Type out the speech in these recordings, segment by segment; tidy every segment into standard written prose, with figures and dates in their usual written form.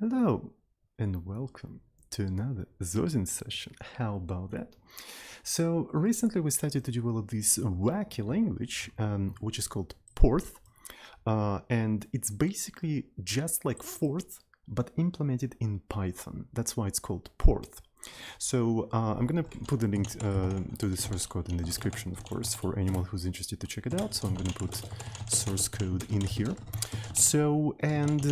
Hello and welcome to another Zozin session. How about that? So recently we started to develop this wacky language, which is called Porth, and it's basically just like Forth, but implemented in Python. That's why it's called Porth. So I'm gonna put the link to the source code in the description, of course, for anyone who's interested to check it out. So I'm gonna put source code in here. So, and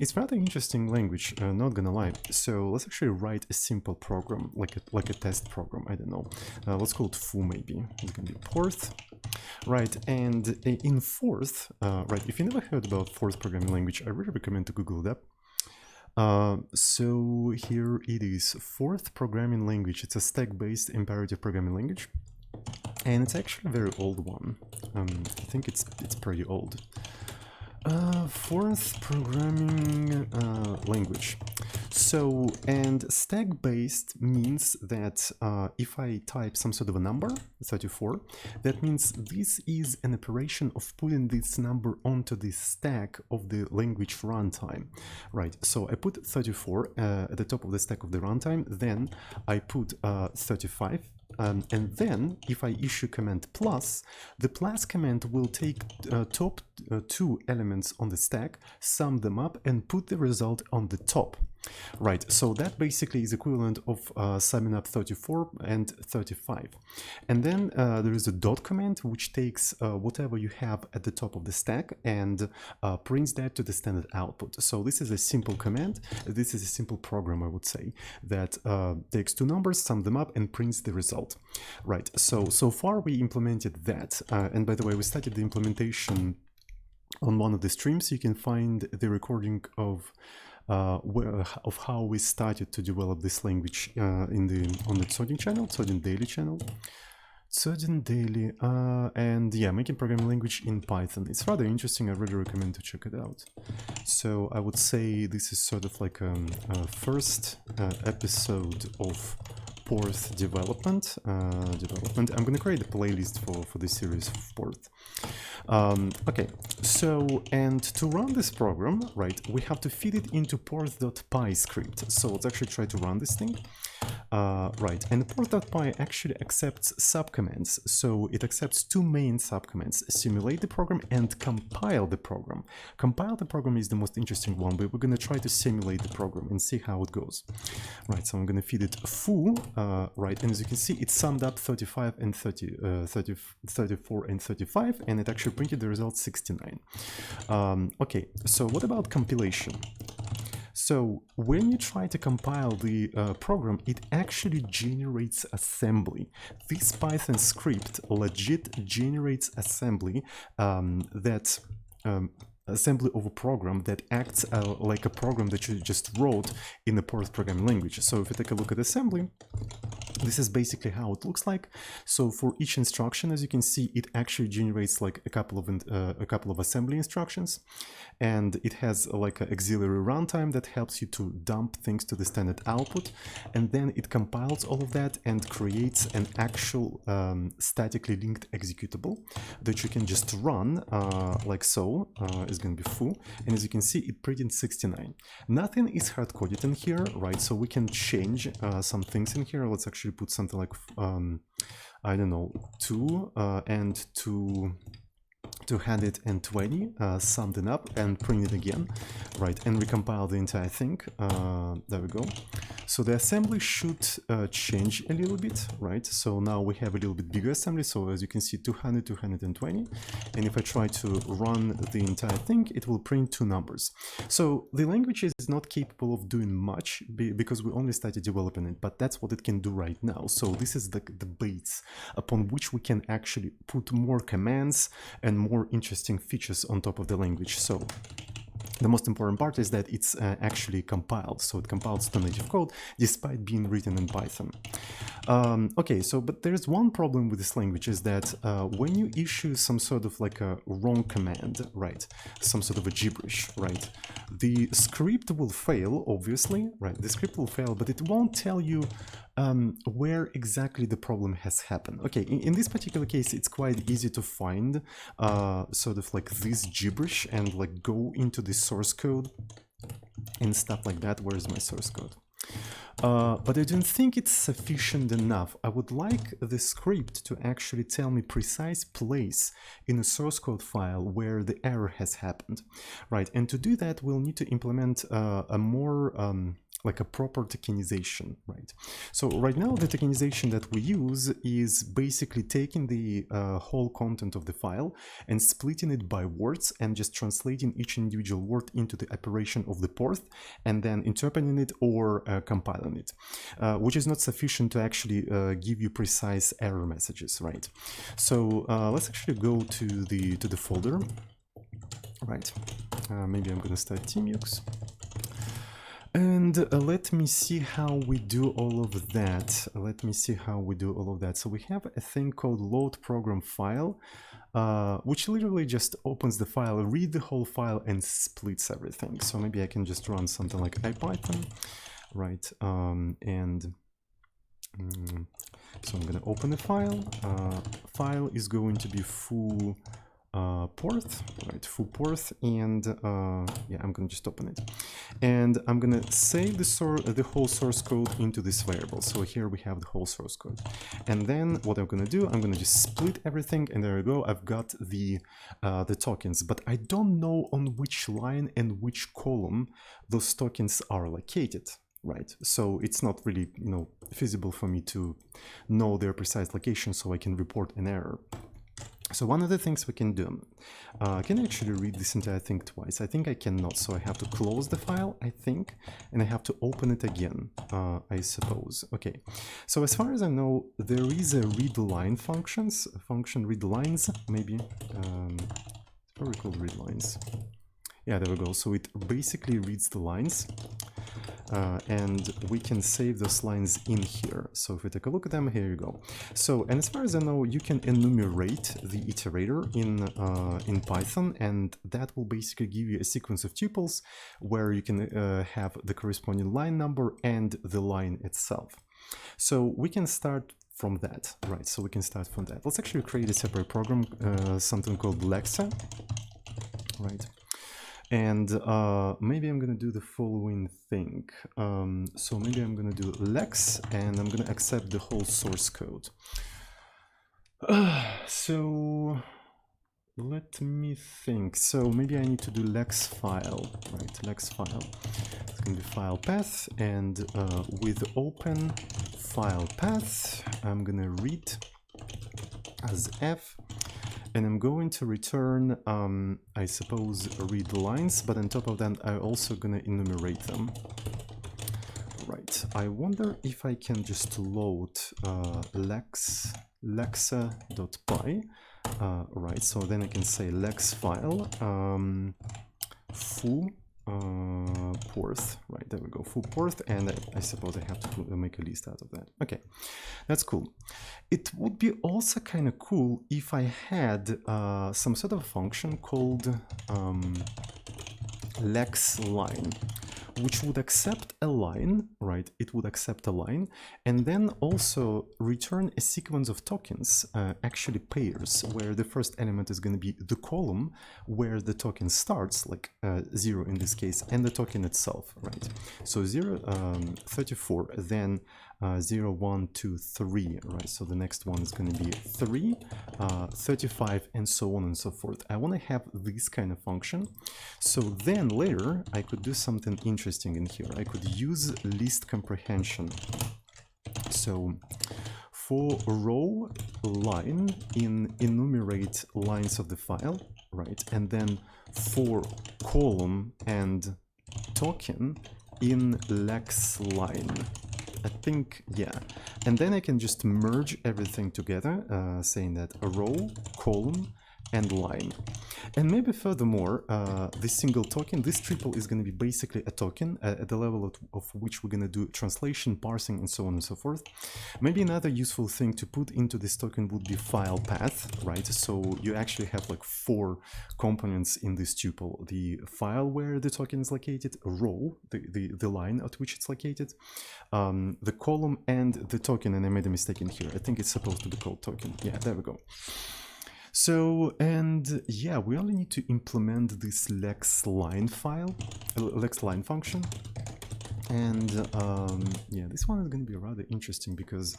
it's rather interesting language, not gonna lie. So let's actually write a simple program, like a test program. I don't know. Let's call it foo maybe. It's gonna be Porth. Right, and in Forth, right, if you never heard about Forth programming language, I really recommend to Google it up. So here it is, Forth programming language. It's a stack-based imperative programming language, and it's actually a very old one. I think it's pretty old. Forth programming language. So, and stack-based means that if I type some sort of a number, 34, that means this is an operation of putting this number onto the stack of the language runtime. Right, so I put 34 at the top of the stack of the runtime, then I put 35, and then if I issue command plus, the plus command will take top two elements on the stack, sum them up, and put the result on the top. Right, so that basically is equivalent of summing up 34 and 35. And then there is a dot command which takes whatever you have at the top of the stack and prints that to the standard output. So this is a simple command. This is a simple program, I would say, that takes two numbers, sums them up, and prints the result. Right, so far we implemented that. And by the way, we started the implementation on one of the streams. You can find the recording of how we started to develop this language on the Zodin channel, Zodin Daily channel. Zodin Daily, and yeah, making programming language in Python. It's rather interesting. I really recommend to check it out. So I would say this is sort of like a first episode of Porth development. I'm going to create a playlist for this series of Porth. Okay, so, and to run this program, right, we have to feed it into porth.py script. So let's actually try to run this thing. Right, and porth.py actually accepts subcommands. So it accepts two main subcommands: simulate the program and compile the program. Compile the program is the most interesting one, but we're going to try to simulate the program and see how it goes. Right, so I'm going to feed it foo, right, and as you can see, it summed up 35 and 34 and 35, and it actually printed the result 69. Okay, so what about compilation? So when you try to compile the program, it actually generates assembly. This Python script legit generates assembly assembly of a program that acts like a program that you just wrote in the Porth programming language. So if you take a look at assembly, this is basically how it looks like. So for each instruction, as you can see, it actually generates like a couple of assembly instructions, and it has like an auxiliary runtime that helps you to dump things to the standard output, and then it compiles all of that and creates an actual statically linked executable that you can just run like so. Is going to be foo, and as you can see, it printed 69. Nothing is hard-coded in here, right? So we can change some things in here. Let's actually put something like I don't know, 2 and 220, sum them up and print it again, right, and recompile the entire thing. There we go. So the assembly should change a little bit, right? So now we have a little bit bigger assembly. So as you can see, 200, 220, and if I try to run the entire thing, it will print two numbers. So the language is not capable of doing much because we only started developing it, but that's what it can do right now. So this is the base upon which we can actually put more commands and more interesting features on top of the language. So the most important part is that it's actually compiled. So it compiles to native code despite being written in Python. Okay, so but there's one problem with this language is that when you issue some sort of like a wrong command, right, some sort of a gibberish, right, the script will fail, obviously, right, the script will fail, but it won't tell you where exactly the problem has happened. Okay, in this particular case, it's quite easy to find sort of like this gibberish and like go into the source code and stuff like that. Where's my source code? But I don't think it's sufficient enough. I would like the script to actually tell me precise place in a source code file where the error has happened, right? And to do that, we'll need to implement a more like a proper tokenization, right? So right now the tokenization that we use is basically taking the whole content of the file and splitting it by words and just translating each individual word into the operation of the Porth and then interpreting it or compiling it, which is not sufficient to actually give you precise error messages, right? So let's actually go to the folder, right? Maybe I'm gonna start TeamUX. And let me see how we do all of that. So we have a thing called load program file, which literally just opens the file, read the whole file, and splits everything. So maybe I can just run something like IPython, right? So I'm going to open the file. File is going to be full Porth, right? Full Porth, and yeah, I'm gonna just open it, and I'm gonna save the whole source code into this variable. So here we have the whole source code, and then what I'm gonna do, I'm gonna just split everything, and there we go. I've got the tokens, but I don't know on which line and which column those tokens are located. Right, so it's not really, feasible for me to know their precise location, so I can report an error. So one of the things we can do, can I actually read this entire thing twice? I think I cannot, so I have to close the file, I think, and I have to open it again, I suppose. Okay, so as far as I know, there is a read line function read lines, maybe, probably called read lines. Yeah, there we go. So it basically reads the lines, and we can save those lines in here. So if we take a look at them, here you go. So, and as far as I know, you can enumerate the iterator in Python, and that will basically give you a sequence of tuples where you can have the corresponding line number and the line itself. So we can start from that, right? So we can start from that. Let's actually create a separate program, something called Lexa, right? And maybe I'm gonna do the following thing. So maybe I'm gonna do lex, and I'm gonna accept the whole source code. So let me think. So maybe I need to do lex file, right? Lex file. It's gonna be file path, and with open file path, I'm gonna read as f. And I'm going to return, I suppose, read lines, but on top of that, I'm also going to enumerate them. Right. I wonder if I can just load lexa.py. Right. So then I can say lex file full Porth, right, there we go, full Porth, and I suppose I have to make a list out of that. Okay, that's cool. It would be also kind of cool if I had some sort of function called lex line, which would accept a line, right? It would accept a line, and then also return a sequence of tokens, actually pairs, where the first element is going to be the column where the token starts, like 0 in this case, and the token itself, right? So 34, then 0, 1, 2, 3, right? So the next one is going to be 3, 35, and so on and so forth. I want to have this kind of function. So then later I could do something interesting in here. I could use list comprehension. So for row line in enumerate lines of the file, right? And then for column and token in lex line. I think, yeah. And then I can just merge everything together, saying that a row, column, and line. And maybe furthermore, this single token, this triple is going to be basically a token at the level of which we're going to do translation, parsing, and so on and so forth. Maybe another useful thing to put into this token would be file path, right? So you actually have like 4 components in this tuple: the file where the token is located, a row, the line at which it's located, the column, and the token. And I made a mistake in here. I think it's supposed to be called token. Yeah, there we go. So, and yeah, we only need to implement this lexLine file, lexLine function. And yeah, this one is going to be rather interesting because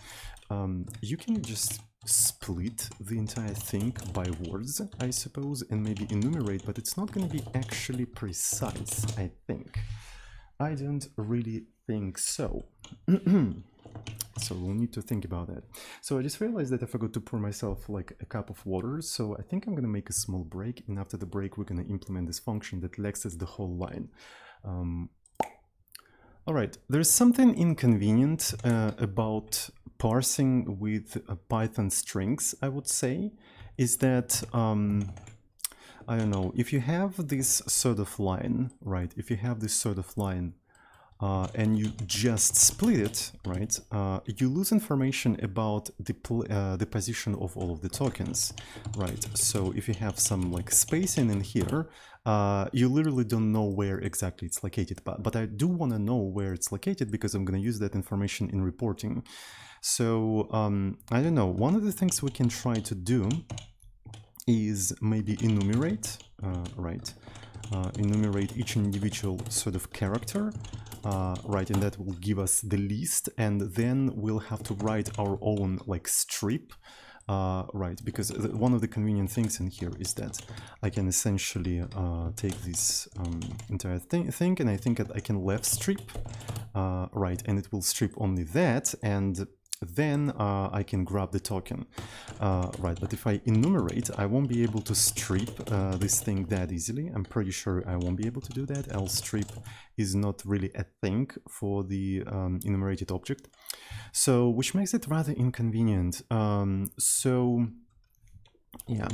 you can just split the entire thing by words, I suppose, and maybe enumerate, but it's not going to be actually precise, I think. I don't really think so. So we'll need to think about that. So I just realized that I forgot to pour myself like a cup of water, so I think I'm going to make a small break, and after the break we're going to implement this function that lexes the whole line. All right, there's something inconvenient about parsing with Python strings, I would say, is that, I don't know, if you have this sort of line, right, if you have this sort of line and you just split it, right, you lose information about the position of all of the tokens, right? So if you have some like spacing in here, you literally don't know where exactly it's located, but I do want to know where it's located because I'm going to use that information in reporting. So I don't know, one of the things we can try to do is maybe enumerate, right? Enumerate each individual sort of character, right, and that will give us the list, and then we'll have to write our own like strip, right, because one of the convenient things in here is that I can essentially take this entire thing, and I think that I can left strip, right, and it will strip only that, and then I can grab the token, right, but if I enumerate, I won't be able to strip this thing that easily. I'm pretty sure I won't be able to do that, else strip is not really a thing for the enumerated object, so which makes it rather inconvenient. So yeah,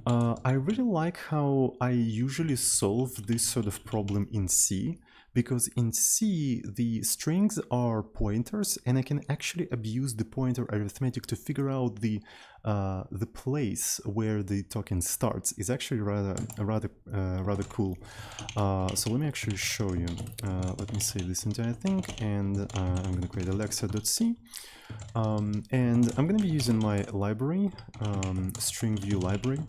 I really like how I usually solve this sort of problem in C, because in C the strings are pointers, and I can actually abuse the pointer arithmetic to figure out the place where the token starts. Is actually rather cool. So let me actually show you. Let me save this entire thing, and I'm going to create alexa.c, and I'm going to be using my library, string view library.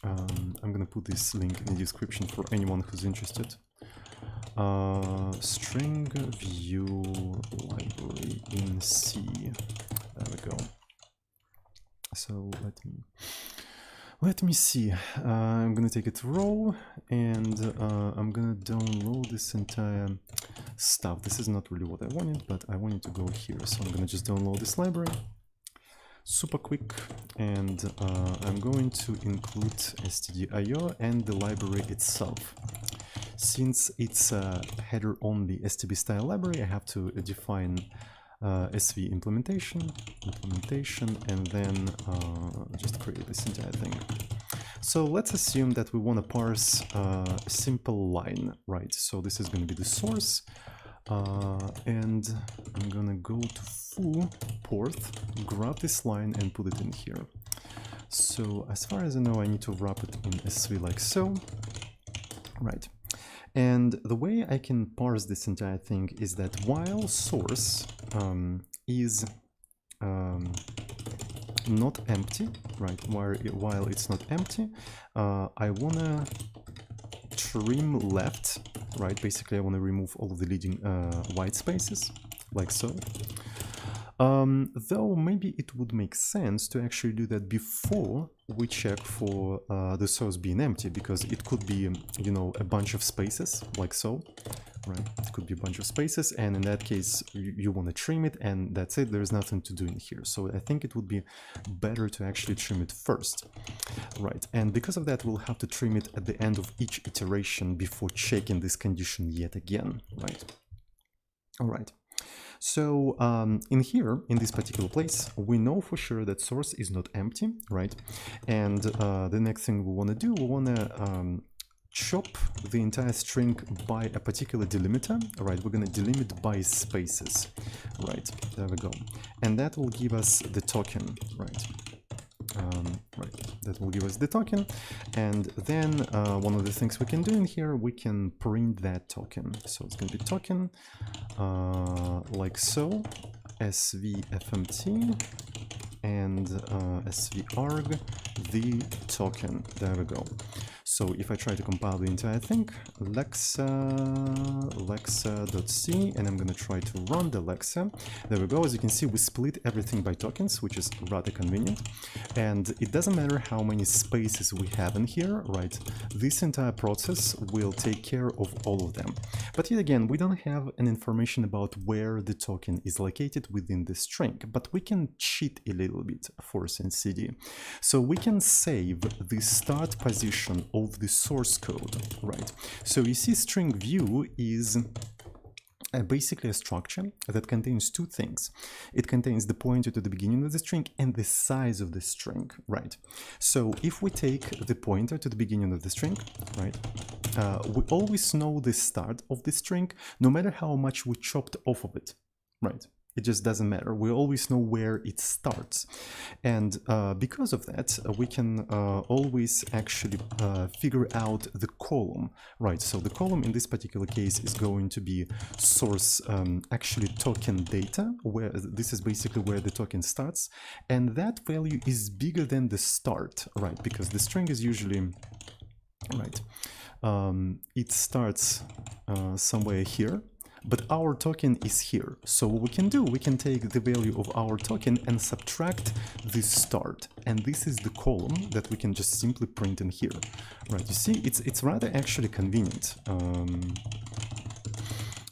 I'm going to put this link in the description for anyone who's interested. String view library in C. There we go. So let me see. I'm gonna take it raw, and I'm gonna download this entire stuff. This is not really what I wanted, but I wanted to go here, so I'm gonna just download this library. Super quick, and I'm going to include stdio and the library itself. Since it's a header-only STB style library, I have to define SV implementation, and then just create this entire thing. So let's assume that we want to parse a simple line, right? So this is going to be the source, and I'm going to go to foo Porth, grab this line and put it in here. So as far as I know, I need to wrap it in SV like so, right? And the way I can parse this entire thing is that while source is not empty, right? While it's not empty, I wanna trim left, right? Basically, I wanna remove all of the leading white spaces, like so. Though maybe it would make sense to actually do that before we check for the source being empty, because it could be, you know, a bunch of spaces, like so, right? It could be a bunch of spaces, and in that case, you want to trim it, and that's it. There's nothing to do in here. So I think it would be better to actually trim it first, right? And because of that, we'll have to trim it at the end of each iteration before checking this condition yet again, right? All right. So in here, in this particular place, we know for sure that source is not empty, right? And the next thing we want to do, we want to chop the entire string by a particular delimiter, right? We're going to delimit by spaces, right? There we go. And that will give us the token, right? That will give us the token, and then one of the things we can do in here, we can print that token. So it's going to be token, like so, svfmt, and svrg the token. There we go. So if I try to compile the entire thing, lexa.c, and I'm going to try to run the lexa. There we go. As you can see, we split everything by tokens, which is rather convenient. And it doesn't matter how many spaces we have in here, right? This entire process will take care of all of them. But yet again, we don't have an information about where the token is located within the string, but we can cheat a little bit for cd. So we can save the start position of the source code, right? So you see, string view is basically a structure that contains two things. It contains the pointer to the beginning of the string and the size of the string, right? So if we take the pointer to the beginning of the string, right, we always know the start of the string, no matter how much we chopped off of it, right? It just doesn't matter. We always know where it starts. And because of that, we can always actually figure out the column, right? So the column in this particular case is going to be source, actually token data, where this is basically where the token starts. And that value is bigger than the start, right? Because the string is usually, right, it starts somewhere here. But our token is here. So what we can do, we can take the value of our token and subtract the start. And this is the column that we can just simply print in here. Right, you see, it's rather actually convenient.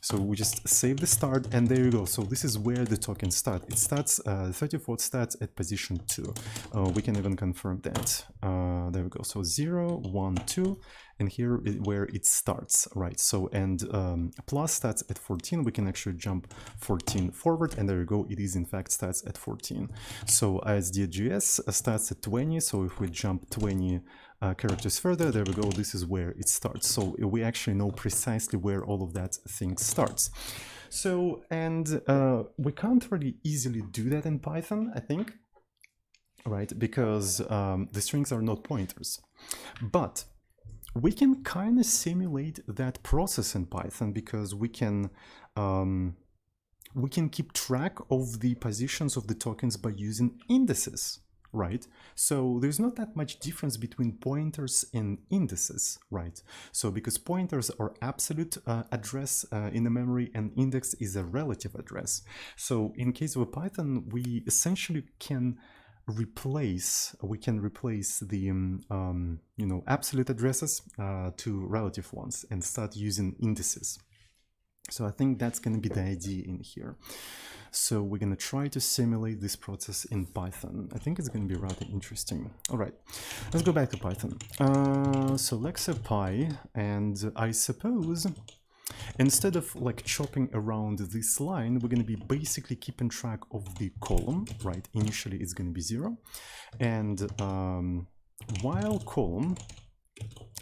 So we just save the start, and there you go. So this is where the token starts. It starts, 34 starts at position 2. We can even confirm that. There we go. So 0, 1, 2, and here where it starts, right? So, and plus starts at 14. We can actually jump 14 forward, and there you go. It is in fact starts at 14. So ISD.js starts at 20. So if we jump 20 characters further, there we go, this is where it starts. So we actually know precisely where all of that thing starts. So, and we can't really easily do that in Python, I think, right? Because the strings are not pointers. But we can kind of simulate that process in Python, because we can keep track of the positions of the tokens by using indices. Right, so there's not that much difference between pointers and indices, right? So because pointers are absolute address in the memory, and index is a relative address. So in case of Python, we essentially can replace the you know, absolute addresses to relative ones and start using indices. So I think that's going to be the idea in here. So we're going to try to simulate this process in Python. I think it's going to be rather interesting. All right, let's go back to Python. So lexa.py, and I suppose instead of like chopping around this line, we're going to be basically keeping track of the column, right? Initially, it's going to be 0. And while column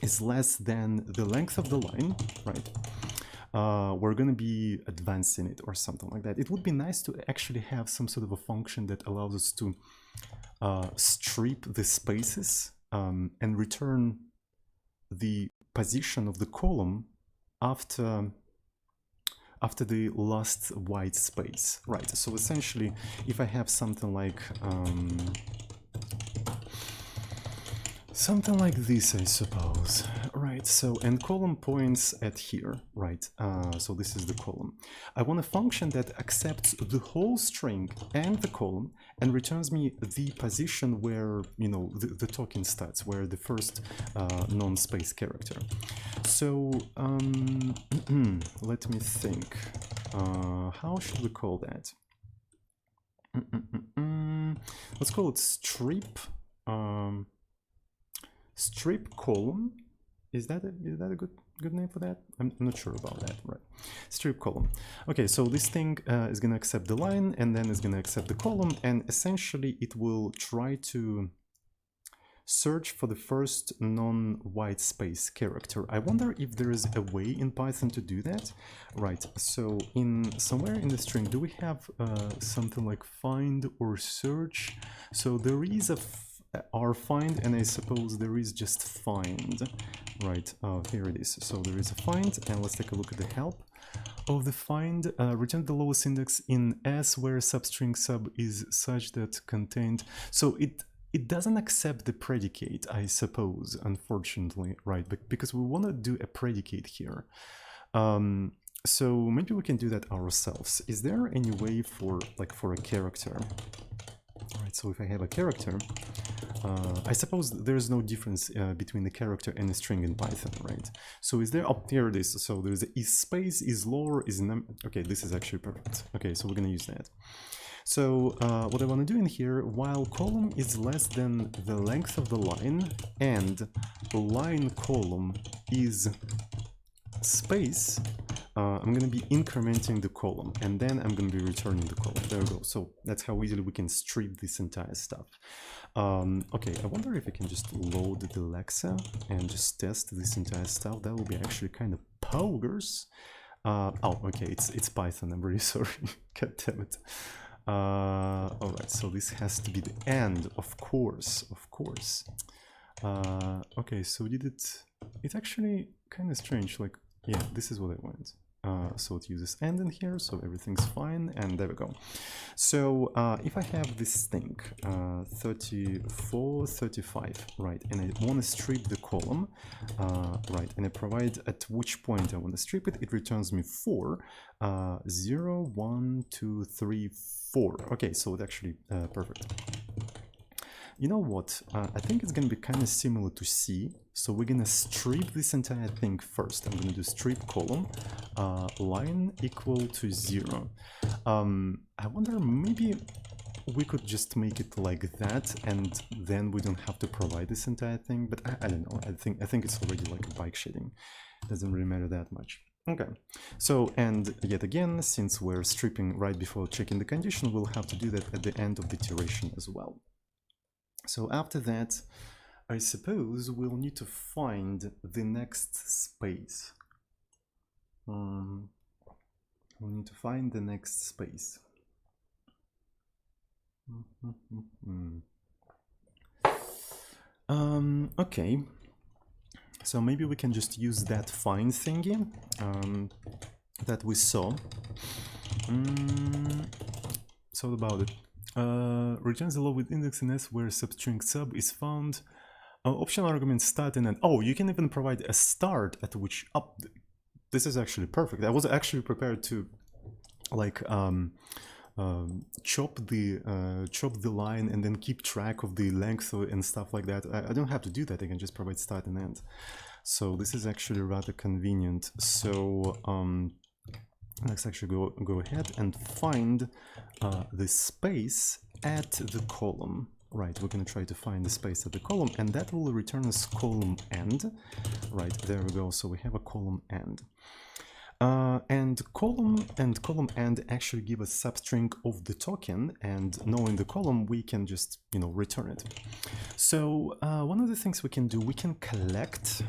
is less than the length of the line, right? We're going to be advancing it or something like that. It would be nice to actually have some sort of a function that allows us to strip the spaces and return the position of the column after the last white space, right? So essentially, if I have something like this, I suppose, right? So, and column points at here, right? So this is the column. I want a function that accepts the whole string and the column and returns me the position where, you know, the token starts, where the first non-space character. So let me think. How should we call that? Let's call it strip. Strip column. Is that a good name for that? I'm not sure about that, right? Strip column. Okay, so this thing is going to accept the line, and then it's going to accept the column, and essentially it will try to search for the first non-white space character. I wonder if there is a way in Python to do that. Right, so somewhere in the string, do we have something like find or search? So there is our find, and I suppose there is just find, right? Here it is. So there is a find, and let's take a look at the help. of the find, return the lowest index in S where substring sub is such that contained. So it doesn't accept the predicate, I suppose, unfortunately, right? But because we want to do a predicate here. So maybe we can do that ourselves. Is there any way for a character? All right, so if I have a character, I suppose there's no difference between the character and a string in Python, right? So is there, oh, here it is. So there's a is space, is lower, is num. Okay, this is actually perfect. Okay, so we're gonna use that. So what I want to do in here, while column is less than the length of the line and line column is space, I'm going to be incrementing the column, and then I'm going to be returning the column. There we go. So that's how easily we can strip this entire stuff. Okay, I wonder if I can just load the Lexa and just test this entire stuff. That will be actually kind of poggers. Oh, okay, it's Python. I'm really sorry. God damn it. All right, so this has to be the end, of course. Okay, so did it's actually kind of strange, like, yeah, this is what I want. So it uses end in here, so everything's fine, and there we go. So if I have this thing, 34, 35, right, and I want to strip the column, right, and I provide at which point I want to strip it, it returns me 4, 0, 1, 2, 3, 4. Okay, so it's actually perfect. You know what? I think it's going to be kind of similar to C. So we're going to strip this entire thing first. I'm going to do strip column, line equal to 0. I wonder, maybe we could just make it like that, and then we don't have to provide this entire thing. But I don't know. I think it's already like a bike shading. Doesn't really matter that much. Okay, so, and yet again, since we're stripping right before checking the condition, we'll have to do that at the end of the iteration as well. So after that, I suppose we'll need to find the next space. We'll need to find the next space. Okay, so maybe we can just use that find thingy that we saw. So about it. Returns the low with index in S where substring sub is found. Optional argument start and end. Oh, you can even provide a start at which up. This is actually perfect. I was actually prepared to like chop the line and then keep track of the length and stuff like that. I don't have to do that. I can just provide start and end. So this is actually rather convenient. So let's actually go ahead and find the space at the column. Right, we're going to try to find the space at the column, and that will return us column end. Right, there we go. So we have a column end. And column end actually give us substring of the token, and knowing the column, we can just, you know, return it. So one of the things we can do, we can collect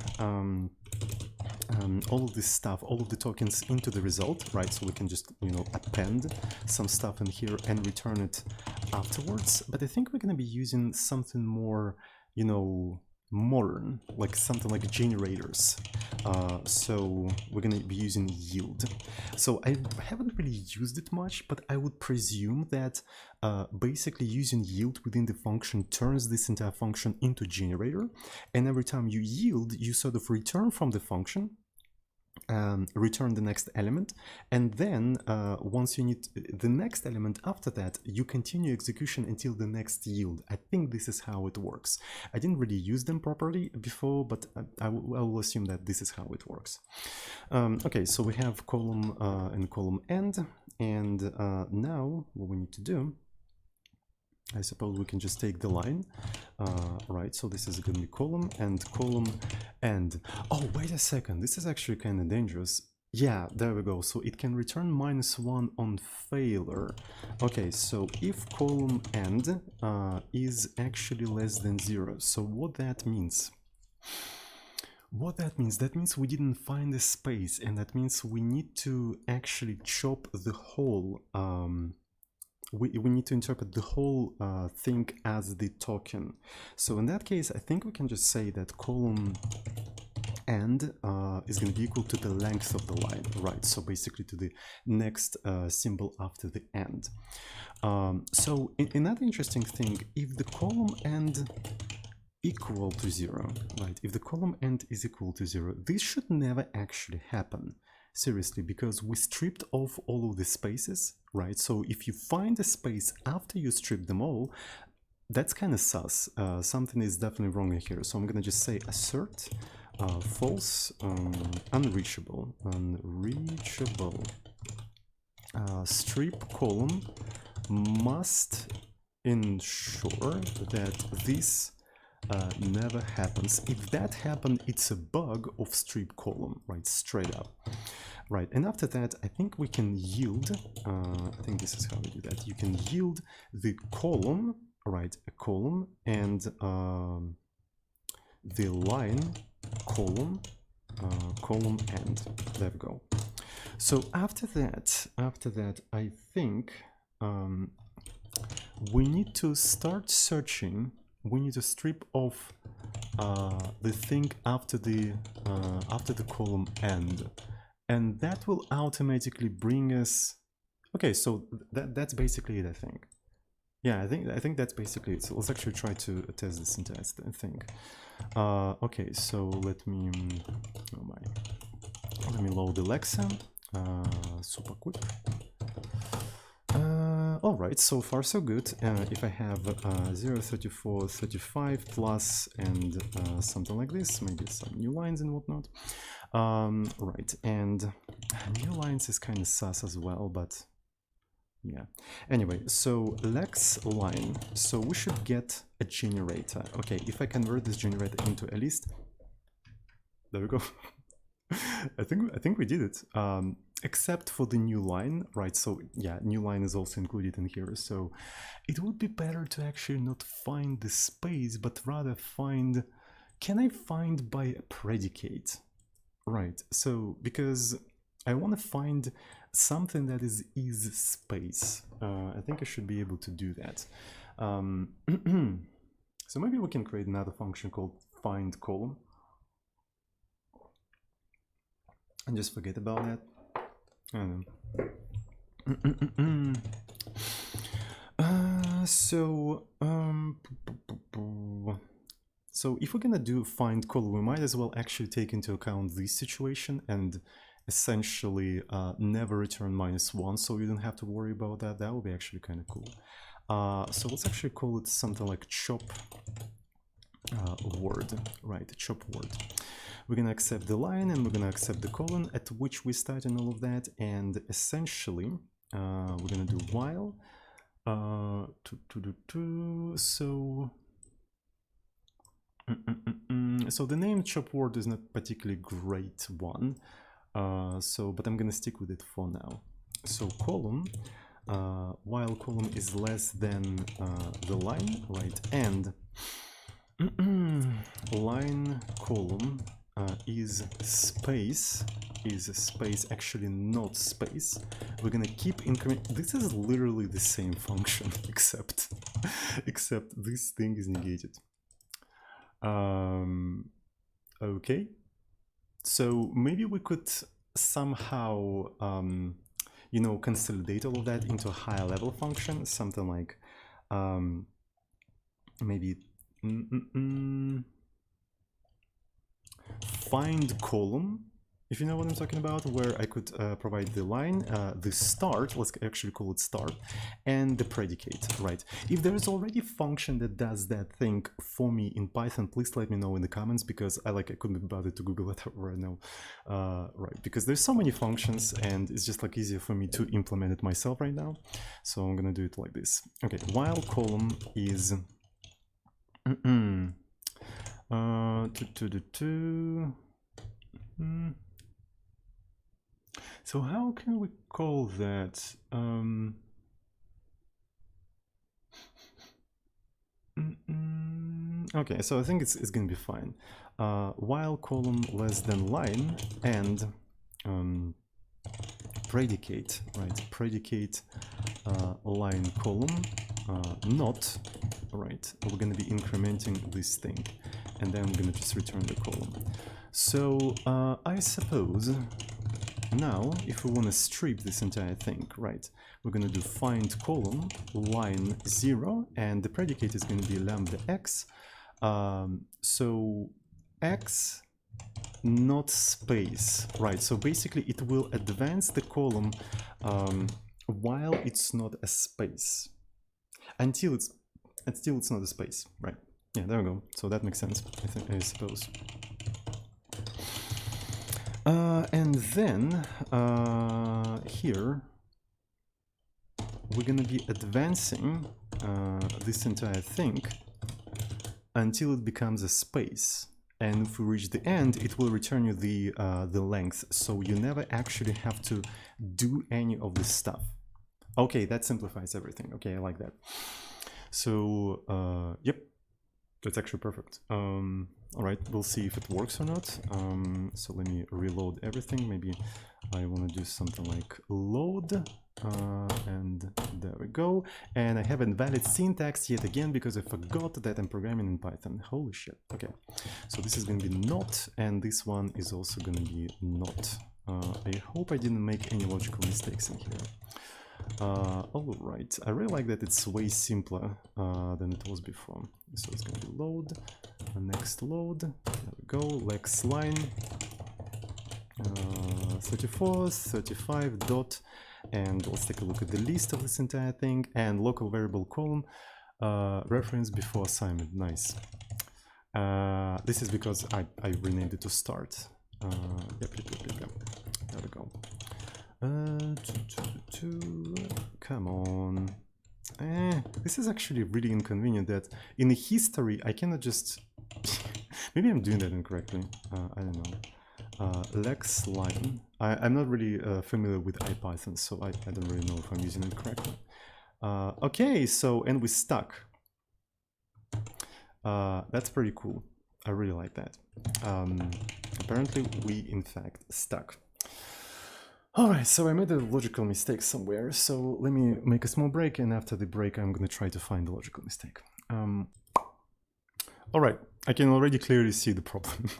all of this stuff, all of the tokens into the result, right? So we can just, you know, append some stuff in here and return it afterwards. But I think we're going to be using something more, you know, modern, like something like generators. So we're going to be using yield. So I haven't really used it much, but I would presume that basically using yield within the function turns this entire function into generator. And every time you yield, you sort of return from the function, return the next element, and then once you need the next element after that, you continue execution until the next yield. I think this is how it works. I didn't really use them properly before, but I will assume that this is how it works. Okay, so we have column and column end, and now what we need to do, I suppose we can just take the line, right? So this is going to be column end. Oh, wait a second. This is actually kind of dangerous. Yeah, there we go. So it can return -1 on failure. Okay, so if column end is actually less than 0. So what that means? That means we didn't find a space, and that means we need to actually chop the whole we need to interpret the whole thing as the token. So in that case, I think we can just say that column and is going to be equal to the length of the line, right? So basically to the next symbol after the end. So another interesting thing, if the column end equal to 0, right? If the column end is equal to 0, this should never actually happen. Seriously, because we stripped off all of the spaces, right? So if you find a space after you strip them all, that's kind of sus. Something is definitely wrong here. So I'm gonna just say assert false, unreachable, strip column must ensure that this never happens. If that happens, it's a bug of strip column, right? Straight up. Right, and after that, I think we can yield, I think this is how we do that. You can yield the column, right, a column, and the line column, column end. There we go. So after that, I think we need to start searching. We need to strip off the thing after the column end. And that will automatically bring us. Okay, so that's basically it, I think. Yeah, I think that's basically it. So let's actually try to test this syntax thing. Okay, so let me load Alexa. Super quick. All right, so far so good. If I have 0, 34, 35 plus and something like this, maybe some new lines and whatnot. Right, and new lines is kind of sus as well, but yeah. Anyway, so Lex line, so we should get a generator. Okay, if I convert this generator into a list, there we go. I think we did it. Except for the new line, right? So yeah, new line is also included in here. So it would be better to actually not find the space, but rather find, can I find by a predicate? Right, so because I want to find something that is space. I think I should be able to do that. So maybe we can create another function called find column. And just forget about that. I don't know. So if we're gonna do find column, we might as well actually take into account this situation and essentially never return -1, so you don't have to worry about that. That would be actually kind of cool. So let's actually call it something like chop word, right? Chop word. We're gonna accept the line and we're gonna accept the colon at which we start and all of that, and essentially we're gonna do while so the name chop word is not particularly great one, but I'm gonna stick with it for now. So column, while column is less than the line, right? And line column is space, actually not space. We're gonna keep increment. This is literally the same function, except this thing is negated. Okay, so maybe we could somehow you know, consolidate all of that into a higher level function, something like maybe find column, if you know what I'm talking about, where I could provide the line, the start, let's actually call it start, and the predicate, right? If there is already a function that does that thing for me in Python, please let me know in the comments, because I couldn't be bothered to Google it right now, right? Because there's so many functions and it's just like easier for me to implement it myself right now. So I'm gonna do it like this. Okay, while column is so how can we call that? Okay, so I think it's gonna be fine. While column less than line and predicate, right? Predicate line column not, right? We're gonna be incrementing this thing, and then we're gonna just return the column. So I suppose now if we want to strip this entire thing, right, we're going to do find column line 0 and the predicate is going to be lambda x. So x not space, right? So basically it will advance the column while it's not a space until it's not a space, right? Yeah, there we go. So that makes sense, I suppose. And then here we're gonna be advancing this entire thing until it becomes a space. And if we reach the end, it will return you the length, so you never actually have to do any of this stuff. Okay, that simplifies everything. Okay, I like that. So yep, that's actually perfect. All right, we'll see if it works or not. So let me reload everything. Maybe I want to do something like load, and there we go. And I haven't valid syntax yet again because I forgot that I'm programming in Python. Holy shit. Okay, so this is going to be not, and this one is also going to be not. I hope I didn't make any logical mistakes in here. All right, I really like that it's way simpler than it was before. So it's going to be load, next load, there we go, lex line 34, 35 dot, and let's take a look at the list of this entire thing, and local variable column, reference before assignment. Nice. This is because I renamed it to start. Yep. There we go. Come on. This is actually really inconvenient that in the history I cannot just maybe I'm doing that incorrectly. I don't know. Lex line. I'm not really familiar with IPython, so I don't really know if I'm using it correctly. Okay, so and we stuck. That's pretty cool. I really like that. Apparently we in fact stuck. Alright, so I made a logical mistake somewhere, so let me make a small break, and after the break I'm gonna try to find the logical mistake. Alright, I can already clearly see the problem.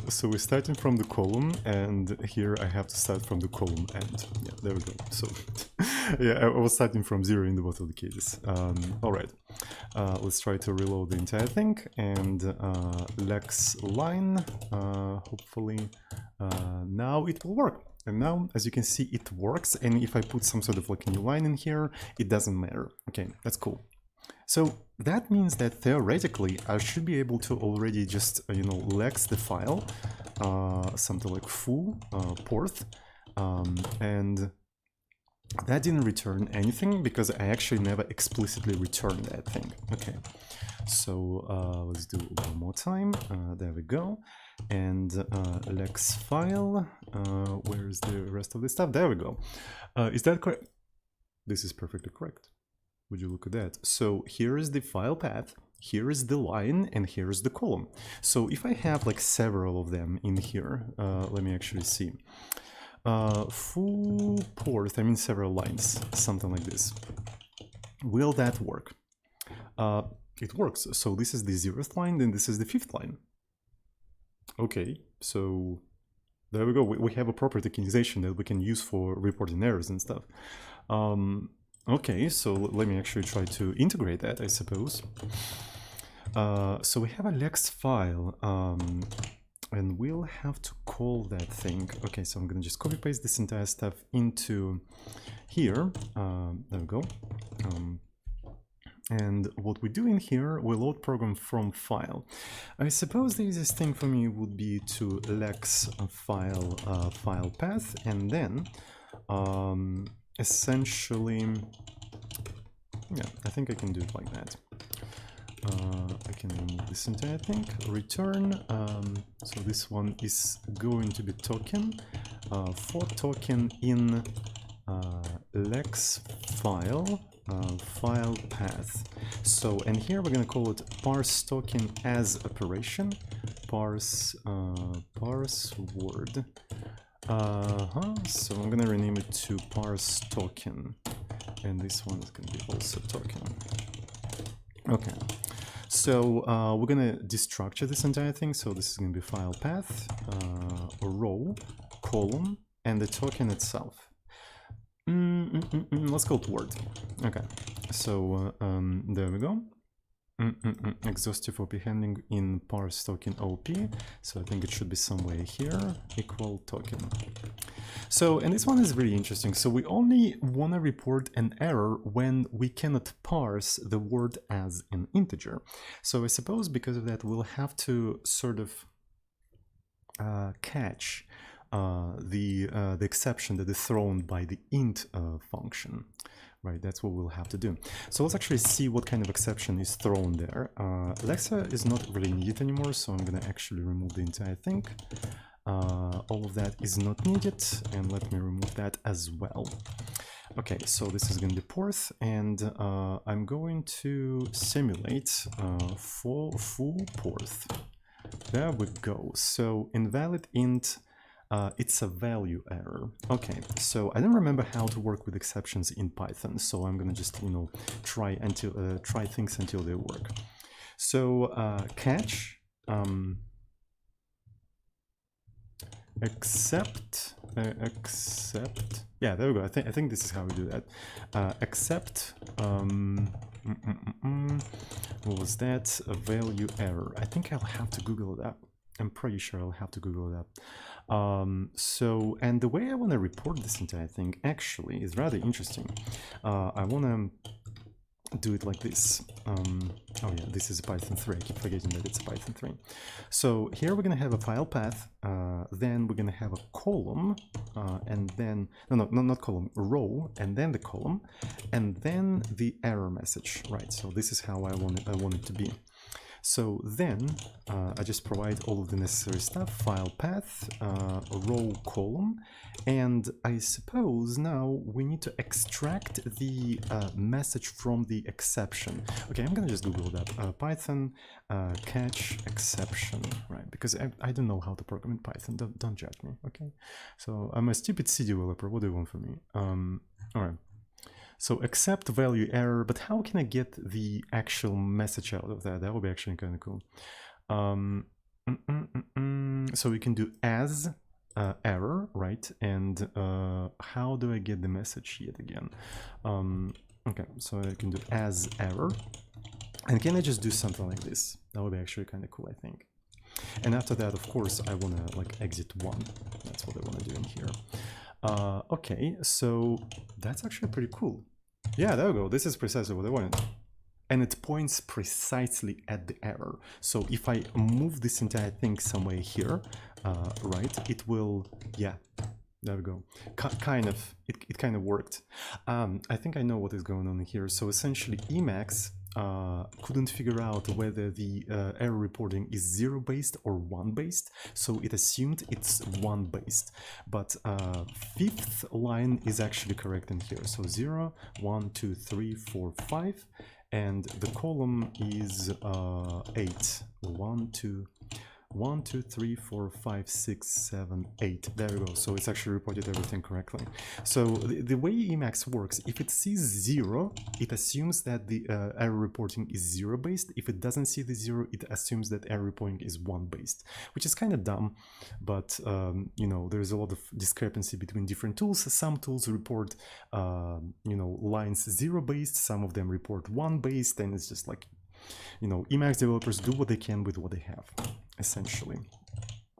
So we're starting from the column, and here I have to start from the column end. Yeah, there we go. So yeah, I was starting from 0 in the both of the cases. Alright, let's try to reload the entire thing, and lex line, hopefully now it will work. And now, as you can see, it works, and if I put some sort of like a new line in here, it doesn't matter. Okay, that's cool. So that means that theoretically I should be able to already just, you know, lex the file, something like foo, porth, and that didn't return anything because I actually never explicitly returned that thing. Okay, so let's do it one more time. There we go. And lex file, where's the rest of the stuff? There we go. Is that correct? This is perfectly correct. Would you look at that? So here is the file path, here is the line, and here is the column. So if I have like several of them in here, let me actually see. Foo porth, I mean several lines, something like this. Will that work? It works. So this is the 0th line, then this is the 5th line. Okay, so there we go. We have a proper tokenization that we can use for reporting errors and stuff. Okay, so let me actually try to integrate that, I suppose. So we have a lex file, and we'll have to call that thing. Okay, so I'm gonna just copy paste this entire stuff into here. There we go. And what we do in here, we load program from file. I suppose the easiest thing for me would be to lex file file path, and then essentially, yeah, I think I can do it like that. I can remove this entire thing, return, so this one is going to be token, for token in lex file, file path. So, and here we're going to call it parse token as operation, parse word. So I'm going to rename it to parse token, and this one is going to be also token. Okay. So we're gonna destructure this entire thing. So this is gonna be file path, row, column, and the token itself. Let's call it word. Okay, so there we go. Exhaustive OP handling in parse token OP. So I think it should be somewhere here, equal token. So, and this one is really interesting. So we only want to report an error when we cannot parse the word as an integer. So I suppose because of that, we'll have to sort of catch the exception that is thrown by the int function. Right, that's what we'll have to do. So let's actually see what kind of exception is thrown there. Lexa is not really needed anymore, so I'm going to actually remove the entire thing. All of that is not needed, and let me remove that as well. Okay, so this is going to be Porth, and I'm going to simulate for full Porth. There we go. So invalid int. It's a value error. Okay, so I don't remember how to work with exceptions in Python, so I'm gonna just, you know, try things until they work. So catch except. Yeah, there we go. I think this is how we do that. Except. What was that? A value error. I think I'll have to Google that. I'm pretty sure I'll have to Google that. So, and the way I want to report this entire thing actually is rather interesting. I want to do it like this. Oh yeah, this is a Python 3. I keep forgetting that it's a Python 3. So here we're going to have a file path, then we're going to have a column, and then, not column, row, and then the column, and then the error message, right? So this is how I want it to be. So then I just provide all of the necessary stuff, file path, row, column, and I suppose now we need to extract the message from the exception. Okay, I'm gonna just Google that, Python catch exception, right? Because I don't know how to program in Python, don't judge me, okay? So I'm a stupid C developer, what do you want from me? All right. So accept value error, but how can I get the actual message out of that? That would be actually kind of cool. So we can do as error, right? And how do I get the message yet again? Okay, so I can do as error. And can I just do something like this? That would be actually kind of cool, I think. And after that, of course, I want to like exit one. That's what I want to do in here. Okay, so that's actually pretty cool. Yeah, there we go. This is precisely what I wanted. And it points precisely at the error. So if I move this entire thing somewhere here, right, it will, yeah, there we go. It kind of worked. I think I know what is going on here. So essentially Emacs couldn't figure out whether the error reporting is 0 based or 1 based, so it assumed it's 1 based. But 5th line is actually correct in here. So 0, 1, 2, 3, 4, 5, and the column is 8. 1, 2, 3, 4, 5, 6, 7, 8. There we go. So it's actually reported everything correctly. So the way Emacs works, if it sees 0, it assumes that the error reporting is 0 based. If it doesn't see the 0, it assumes that error reporting is 1 based, which is kind of dumb. But you know, there's a lot of discrepancy between different tools. Some tools report you know, lines 0 based. Some of them report 1 based, and it's just like, you know, Emacs developers do what they can with what they have, essentially.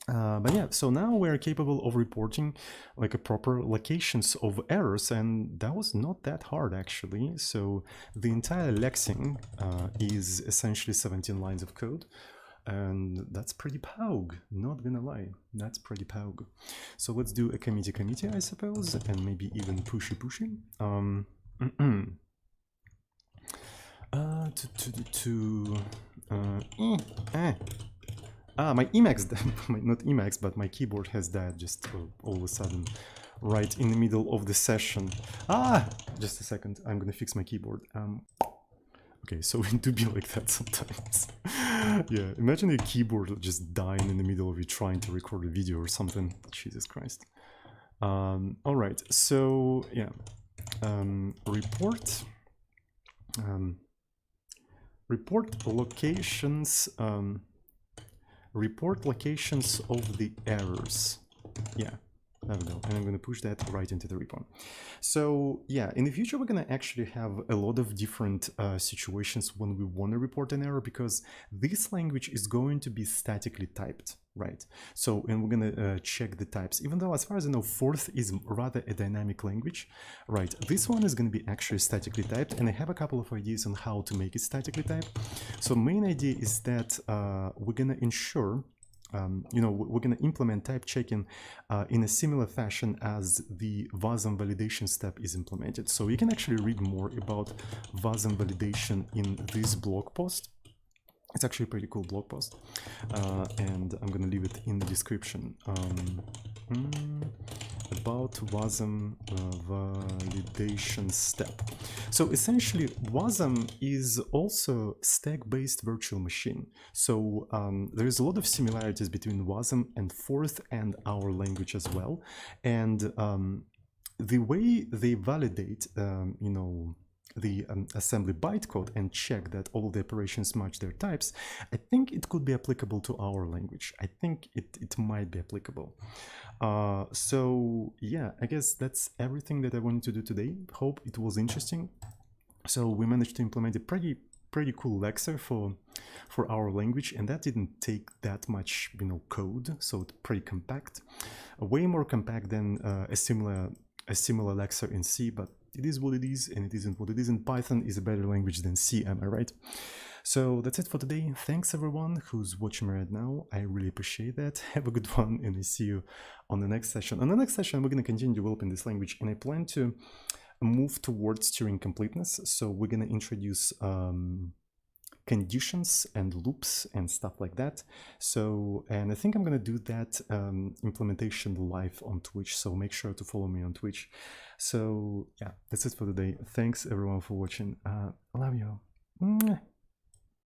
But yeah, so now we're capable of reporting like a proper locations of errors, and that was not that hard actually. So the entire lexing is essentially 17 lines of code, and that's pretty poug, not gonna lie, that's pretty poug. So let's do a committee, I suppose, and maybe even pushy. My Emacs, not Emacs, but my keyboard has died just all of a sudden, right in the middle of the session. Just a second, I'm gonna fix my keyboard. Okay, so it do be like that sometimes. Yeah, imagine a keyboard just dying in the middle of you trying to record a video or something. Jesus Christ. All right, so yeah, report. report locations of the errors. Yeah, there we go. And I'm going to push that right into the repo. So yeah, in the future, we're going to actually have a lot of different situations when we want to report an error, because this language is going to be statically typed, right? So, and we're going to check the types, even though as far as I know, Porth is rather a dynamic language, right? This one is going to be actually statically typed, and I have a couple of ideas on how to make it statically typed. So main idea is that we're going to ensure we're going to implement type checking in a similar fashion as the WASM validation step is implemented. So you can actually read more about WASM validation in this blog post. It's actually a pretty cool blog post, and I'm going to leave it in the description. About WASM validation step. So essentially, WASM is also stack-based virtual machine. So there is a lot of similarities between WASM and Porth and our language as well. And the way they validate, the assembly bytecode and check that all of the operations match their types, I think it could be applicable to our language. I think it might be applicable. So yeah, I guess that's everything that I wanted to do today. Hope it was interesting. So we managed to implement a pretty cool lexer for our language, and that didn't take that much code, so it's pretty compact, way more compact than a similar lexer in C, but it is what it is, and it isn't what it is. And Python is a better language than C, am I right? So that's it for today. Thanks everyone who's watching me right now. I really appreciate that. Have a good one, and I see you on the next session. On the next session, we're going to continue developing this language, and I plan to move towards Turing completeness. So we're going to introduce conditions and loops and stuff like that. So, and I think I'm going to do that implementation live on Twitch. So make sure to follow me on Twitch. So yeah, that's it for today. Thanks everyone for watching. I love you.